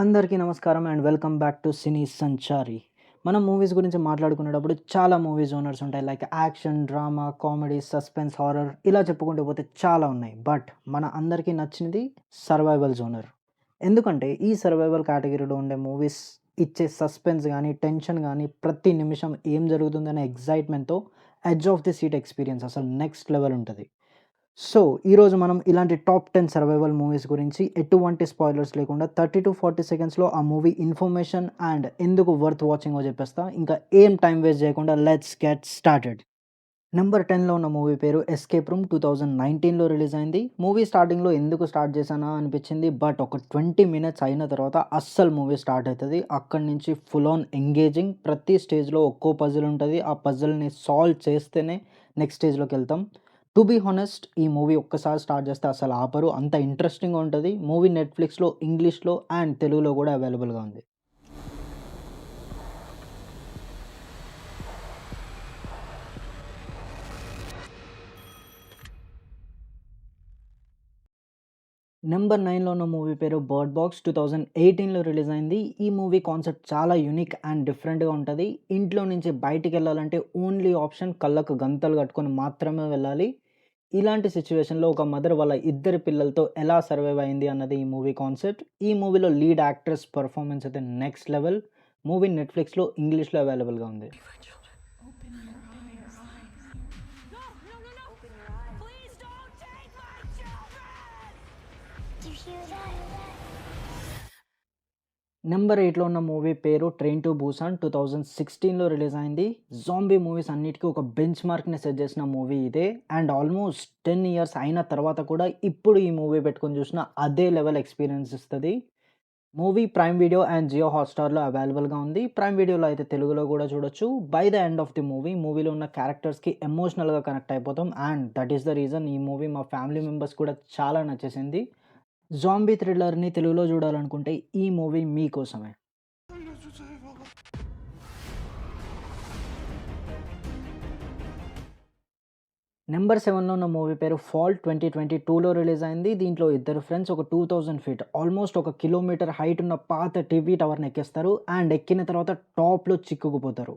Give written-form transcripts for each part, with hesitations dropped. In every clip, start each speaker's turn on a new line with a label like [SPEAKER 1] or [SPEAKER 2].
[SPEAKER 1] అందరికీ నమస్కారం and welcome back to Cine Sanchari. మనం మూవీస్ గురించి మాట్లాడుకునేటప్పుడు చాలా మూవీ జోనర్స్ ఉంటాయి. Like action, drama, comedy, suspense, horror ఇలా చెప్పుకుంటూ పోతే చాలా ఉన్నాయి. బట్ మన అందరికీ నచ్చినది సర్వైవల్ జోనర్. ఎందుకంటే ఈ సర్వైవల్ కేటగిరీలో ఉండే మూవీస్ ఇచ్చే సస్పెన్స్ గానీ, టెన్షన్ గానీ, ప్రతి నిమిషం ఏం జరుగుతుందనే ఎక్సైట్‌మెంట్‌తో edge of the seat experience అసలు నెక్స్ట్ లెవెల్ ఉంటది. సో, ఈరోజు మనం ఇలాంటి టాప్ 10 సర్వైవల్ మూవీస్ గురించి ఎటువంటి స్పాయిలర్స్ లేకుండా 30-40 సెకండ్స్‌లో ఆ మూవీ ఇన్ఫర్మేషన్ అండ్ ఎందుకు వర్త్ వాచింగో చెప్పేస్తా. ఇంకా ఏం టైం వేస్ట్ చేయకుండా లెట్స్ గెట్ స్టార్టెడ్. నంబర్ 10లో ఉన్న మూవీ పేరు 'ఎస్కేప్ రూమ్' 2019లో రిలీజ్ అయింది. మూవీ స్టార్టింగ్‌లో ఎందుకు స్టార్ట్ చేశానా అనిపించింది. బట్ ఒక 20 మినిట్స్ అయిన తర్వాత అస్సలు మూవీ స్టార్ట్ అయితది. అక్కడి నుంచి ఫుల్ ఆన్ ఎంగేజింగ్. ప్రతి స్టేజ్‌లో ఒక్కో పజిల్ ఉంటది. ఆ పజిల్‌ని సాల్వ్ చేస్తేనే నెక్స్ట్ స్టేజ్‌లోకెళ్తాం. టు బీ హానెస్ట్ ఈ మూవీ ఒక్కసారి స్టార్ట్ చేస్తే అసలు ఆపరు. అంత ఇంట్రెస్టింగ్‌గా ఉంటది. మూవీ నెట్‌ఫ్లిక్స్‌లో, ఇంగ్లీష్‌లో అండ్ తెలుగులో కూడా అవైలబుల్‌గా ఉంది. నంబర్ 9లో ఉన్న మూవీ పేరు 'బర్డ్ బాక్స్' 2018లో రిలీజ్ అయింది. ఈ మూవీ కాన్సెప్ట్ చాలా యూనిక్ అండ్ డిఫరెంట్‌గా ఉంటది. ఇంట్లో నుంచి బయటికెళ్ళాలంటే ఓన్లీ ఆప్షన్ కళ్ళకు గంతలు కట్టుకొని మాత్రమే వెళ్ళాలి. ఇలాంటి సిట్యుయేషన్‌లో ఒక మదర్ వాళ్ళ ఇద్దరి పిల్లలతో ఎలా సర్వైవ్ అయింది అన్నది ఈ మూవీ కాన్సెప్ట్. ఈ మూవీలో లీడ్ యాక్ట్రెస్ పెర్ఫార్మన్స్ అయితే నెక్స్ట్ లెవెల్. మూవీ నెట్‌ఫ్లిక్స్‌లో, ఇంగ్లీష్‌లో అవైలబుల్‌గా ఉంది.
[SPEAKER 2] Open your eyes.
[SPEAKER 3] No, no, no, no!
[SPEAKER 2] Open your eyes.
[SPEAKER 3] Please don't take my children!
[SPEAKER 2] Do you hear that?
[SPEAKER 1] Number 8లో ఉన్న మూవీ పేరు 'ట్రైన్ టు బూసాన్' 2016లో రిలీజ్ అయింది. జాంబీ మూవీస్ అన్నిటికి ఒక బెంచ్ మార్క్‌ని సెట్ చేసిన మూవీ ఇదే. అండ్ ఆల్మోస్ట్ 10 ఇయర్స్ అయిన తర్వాత కూడా ఇప్పుడు ఈ మూవీ పెట్టుకొని చూసినా అదే లెవెల్ ఎక్స్‌పీరియన్స్ ఇస్తది. Movie prime video and Jio హాట్‌స్టార్‌లో అవైలబుల్‌గా ఉంది. ప్రైమ్ వీడియోలో అయితే తెలుగులో కూడా చూడొచ్చు. By the end of the మూవీలో ఉన్న క్యారెక్టర్స్‌కి ఎమోషనల్‌గా కనెక్ట్ అయిపోతాం. And that is the reason ఈ మూవీ మా ఫ్యామిలీ మెంబర్స్ కూడా చాలా నచ్చేసింది. జాంబీ థ్రిల్లర్‌ని తెలుగులో చూడాలనుకుంటే ఈ మూవీ మీకోసమే. నంబర్ 7లో ఉన్న మూవీ పేరు 'ఫాల్' 2022లో రిలీజ్ అయింది. దీంట్లో ఇద్దరు ఫ్రెండ్స్ ఒక 2000 ఫీట్ ఆల్మోస్ట్ ఒక కిలోమీటర్ హైట్ ఉన్న పాత టీవీ టవర్‌ని ఎక్కేస్తారు. అండ్ ఎక్కిన తర్వాత టాప్‌లో చిక్కుకుపోతారు.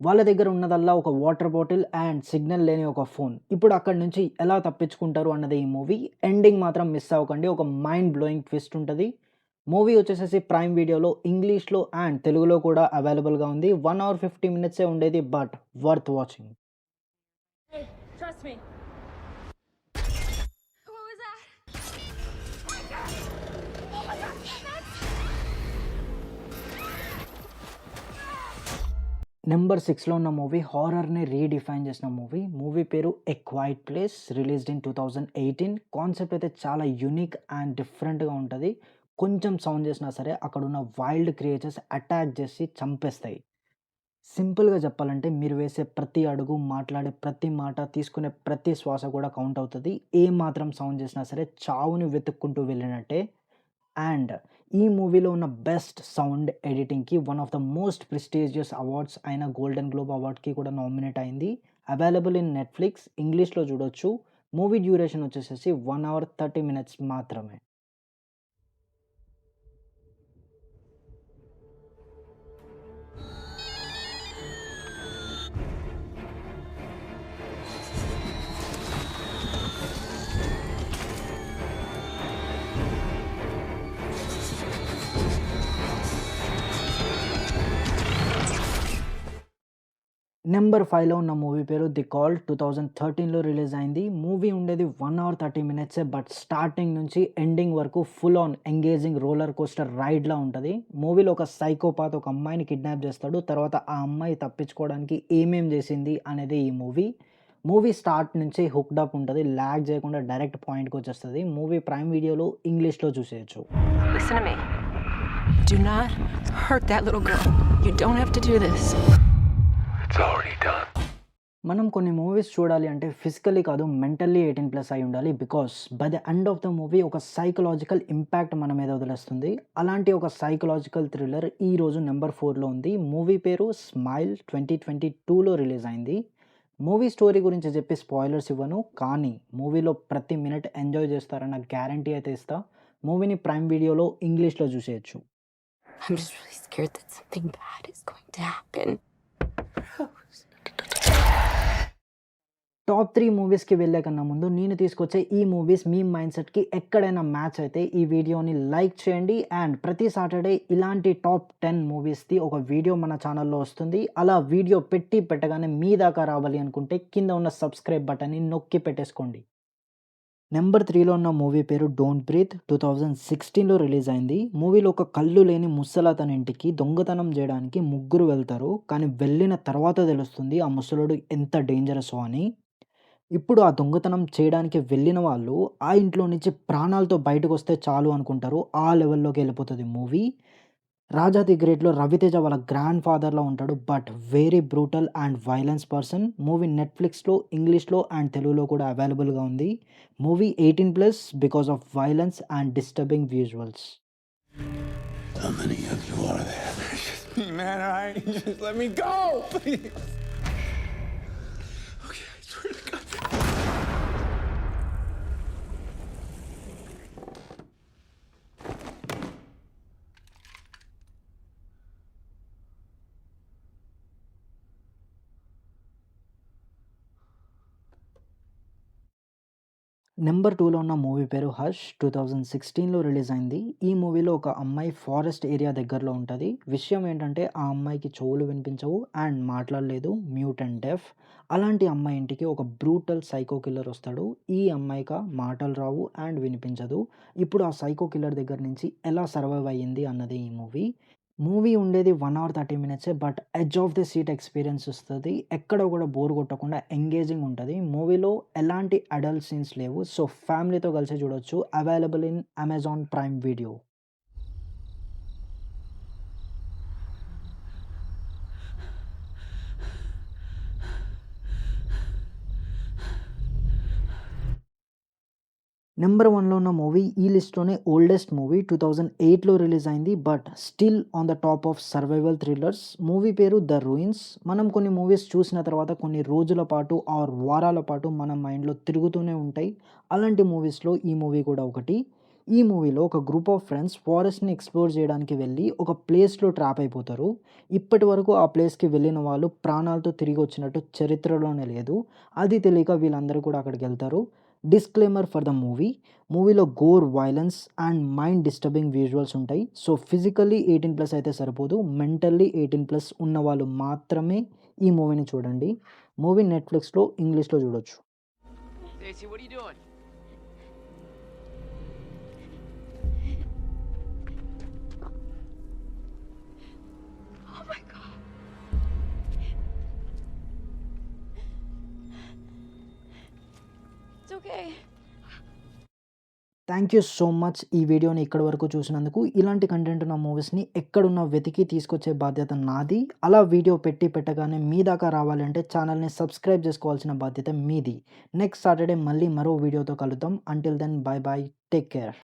[SPEAKER 1] వాళ్ళ దగ్గర ఉన్నదల్లా ఒక వాటర్ బాటిల్ అండ్ సిగ్నల్ లేని ఒక ఫోన్. ఇప్పుడు అక్కడి నుంచి ఎలా తప్పించుకుంటారు అన్నదే ఈ మూవీ. ఎండింగ్ మాత్రం మిస్ అవ్వకండి. ఒక మైండ్ బ్లోయింగ్ ట్విస్ట్ ఉంటది. మూవీ వచ్చేసేసి ప్రైమ్ వీడియోలో, ఇంగ్లీష్‌లో అండ్ తెలుగులో కూడా అవైలబుల్‌గా ఉంది. 1 అవర్ 50 మినిట్సే ఉండేది. But worth watching.
[SPEAKER 3] Hey, trust me. What was that? Oh my god! Oh my god! Max!
[SPEAKER 1] Number 6లో ఉన్న మూవీ హారర్‌ని రీడిఫైన్ చేసిన మూవీ. మూవీ పేరు 'a quiet place' released in 2018. Concept అయితే చాలా యూనిక్ అండ్ డిఫరెంట్‌గా ఉంటది. కొంచెం సౌండ్ చేసినా సరే అక్కడున్న వైల్డ్ క్రియేచర్స్ అటాక్ చేసి చంపేస్తాయి. సింపుల్‌గా చెప్పాలంటే మీరు వేసే ప్రతి అడుగు, మాట్లాడే ప్రతి మాట, తీసుకునే ప్రతి శ్వాస కూడా కౌంట్ అవుతది. ఏ మాత్రం సౌండ్ చేసినా సరే చావుని వెతుక్కుంటూ వెళ్ళినట్టే. అండ్ ఈ మూవీలో ఉన్న బెస్ట్ సౌండ్ ఎడిటింగ్‌కి one of the most prestigious awards అయిన గోల్డెన్ గ్లోబ్ అవార్డ్‌కి కూడా నామినేట్ అయింది. అవైలబుల్ ఇన్ నెట్‌ఫ్లిక్స్, ఇంగ్లీష్‌లో చూడొచ్చు. మూవీ డ్యూరేషన్ వచ్చేసేసి 1 అవర్ 30 మినిట్స్ మాత్రమే. నంబర్ 5లో ఉన్న మూవీ పేరు 'ది కాల్' 2013లో రిలీజ్ అయింది. మూవీ ఉండేది 1 అవర్ 30 మినిట్సే. బట్ స్టార్టింగ్ నుంచి ఎండింగ్ వరకు full on engaging roller coaster రైడ్‌లా ఉంటది. మూవీలో ఒక సైకోపాత్ ఒక అమ్మాయిని కిడ్నాప్ చేస్తాడు. తర్వాత ఆ అమ్మాయి తప్పించుకోవడానికి ఏమేం చేసింది అనేది ఈ మూవీ. మూవీ స్టార్ట్ నుంచి హుక్డ్ అప్ ఉంటది. లాగ్ చేయకుండా డైరెక్ట్ పాయింట్‌కొచ్చేస్తది. మూవీ ప్రైమ్ వీడియోలో, ఇంగ్లీష్‌లో చూసేయొచ్చు.
[SPEAKER 4] Listen to me. Do not hurt that little girl. You don't have to do this.
[SPEAKER 5] It's already done.
[SPEAKER 1] మనం కొన్ని మూవీస్ చూడాలి అంటే ఫిజికల్లీ కాదు మెంటల్లీ 18+ అయి ఉండాలి. Because by the end of the movie ఒక సైకలాజికల్ ఇంపాక్ట్ మన మీద వదిలేస్తుంది. అలాంటి ఒక సైకలాజికల్ థ్రిల్లర్ ఈరోజు నంబర్ 4లో ఉంది. మూవీ పేరు 'స్మైల్' 2022లో రిలీజ్ అయింది. మూవీ స్టోరీ గురించి చెప్పి స్పాయిలర్స్ ఇవ్వను. కానీ మూవీలో ప్రతి మినిట్ ఎంజాయ్ చేస్తారన్న గ్యారంటీ అయితే ఇస్తా. మూవీని ప్రైమ్ వీడియోలో, ఇంగ్లీష్‌లో చూసేయొచ్చు.
[SPEAKER 4] I'm just really scared that something bad is going to happen.
[SPEAKER 1] Top 3 మూవీస్‌కి వెళ్ళే కన్నా ముందు నేను తీసుకొచ్చే ఈ మూవీస్ మీ మైండ్‌సెట్‌కి ఎక్కడైనా మ్యాచ్ అయితే ఈ వీడియోని లైక్ చేయండి. అండ్ ప్రతి సాటర్‌డే ఇలాంటి టాప్ 10 మూవీస్‌ది ఒక వీడియో మన ఛానల్‌లో వస్తుంది. అలా వీడియో పెట్టగానే మీ దాకా రావాలి అనుకుంటే కింద ఉన్న సబ్స్క్రైబ్ బటన్‌ని నొక్కి పెట్టేసుకోండి. నెంబర్ 3లో ఉన్న మూవీ పేరు 'డోంట్ బ్రీత్' 2016లో రిలీజ్ అయింది. మూవీలో ఒక కళ్ళు లేని ముసలి అతని ఇంటికి దొంగతనం చేయడానికి ముగ్గురు వెళ్తారు. కానీ వెళ్ళిన తర్వాత తెలుస్తుంది ఆ ముసలోడు ఎంత డేంజరసో అని. ఇప్పుడు ఆ దొంగతనం చేయడానికి వెళ్ళిన వాళ్ళు ఆ ఇంట్లో నుంచి ప్రాణాలతో బయటకొస్తే చాలు అనుకుంటారు. ఆ లెవెల్‌లోకి వెళ్ళిపోతది మూవీ. 'రాజా ది గ్రేట్‌లో' రవితేజ వాళ్ళ గ్రాండ్ ఫాదర్‌లా ఉంటాడు. But very brutal and violence person. Movie నెట్‌ఫ్లిక్స్‌లో, ఇంగ్లీష్‌లో అండ్ తెలుగులో కూడా అవైలబుల్‌గా ఉంది. Movie 18+ because of violence and disturbing visuals.
[SPEAKER 5] How many of you are there?
[SPEAKER 3] Me, man, all right? Just let me go, please. Okay, I swear to God.
[SPEAKER 1] Number 2లో ఉన్న movie పేరు 'hush' 2016లో release అయింది. ఈ మూవీలో ఒక అమ్మాయి forest area దగ్గరలో ఉంటది. విషయం ఏంటంటే ఆ అమ్మాయికి చెవులు వినిపించవు అండ్ మాట్లాడలేదు. మ్యూట్ అండ్ డెఫ్. అలాంటి అమ్మాయి ఇంటికి ఒక బ్రూటల్ సైకో కిల్లర్ వస్తాడు. ఈ అమ్మాయికి మాటలు రావు అండ్ వినిపించదు. ఇప్పుడు ఆ సైకో కిల్లర్ దగ్గర నుంచి ఎలా సర్వైవ్ అయ్యింది అన్నది ఈ మూవీ. మూవీ ఉండేది 1 అవర్ 30 మినిట్సే. But edge of the seat experience వస్తది. ఎక్కడ కూడా బోర్ కొట్టకుండా ఎంగేజింగ్ ఉంటది. మూవీలో ఎలాంటి అడల్ట్ సీన్స్ లేవు. సో ఫ్యామిలీతో కలిసి చూడొచ్చు. Available in Amazon prime video. Number 1లో ఉన్న మూవీ ఈ లిస్ట్‌లోనే ఓల్డెస్ట్ మూవీ 2008లో రిలీజ్ అయింది. But still on the top of survival thrillers. Movie పేరు 'ద రూయిన్స్'. మనం కొన్ని మూవీస్ చూసిన తర్వాత కొన్ని రోజుల పాటు ఆర్ వారాల పాటు మన మైండ్‌లో తిరుగుతూనే ఉంటాయి. అలాంటి మూవీస్‌లో ఈ మూవీ కూడా ఒకటి. ఈ మూవీలో ఒక గ్రూప్ ఆఫ్ ఫ్రెండ్స్ ఫారెస్ట్‌ని ఎక్స్‌ప్లోర్ చేయడానికి వెళ్ళి ఒక ప్లేస్‌లో ట్రాప్ అయిపోతారు. ఇప్పటివరకు ఆ ప్లేస్‌కి వెళ్ళిన వాళ్ళు ప్రాణాలతో తిరిగి వచ్చినట్టు చరిత్రలోనే లేదు. అది తెలియక వీళ్ళందరూ కూడా అక్కడికెళ్తారు. Disclaimer for the movie. మూవీలో gore, violence and mind disturbing visuals ఉంటాయి. సో ఫిజికల్లీ 18+ అయితే సరిపోదు. మెంటల్లీ 18+ ఉన్నవాళ్ళు మాత్రమే ఈ మూవీని చూడండి. మూవీ నెట్‌ఫ్లిక్స్‌లో, ఇంగ్లీష్‌లో చూడొచ్చు.
[SPEAKER 6] Stacy, what are you doing?
[SPEAKER 2] Oh my god. It's okay.
[SPEAKER 1] Thank you so much ఈ వీడియోని ఇక్కడి వరకు చూసినందుకు. ఇలాంటి కంటెంట్ ఉన్న మూవీస్‌ని ఎక్కడున్నా వెతికి తీసుకొచ్చే బాధ్యత నాది. అలా వీడియో పెట్టగానే మీ దాకా రావాలి అంటే ఛానల్‌ని సబ్స్క్రైబ్ చేసుకోవాల్సిన బాధ్యత మీది. నెక్స్ట్ సాటర్‌డే మళ్ళీ మరో వీడియోతో కలుద్దాం. Until then bye bye. Take care.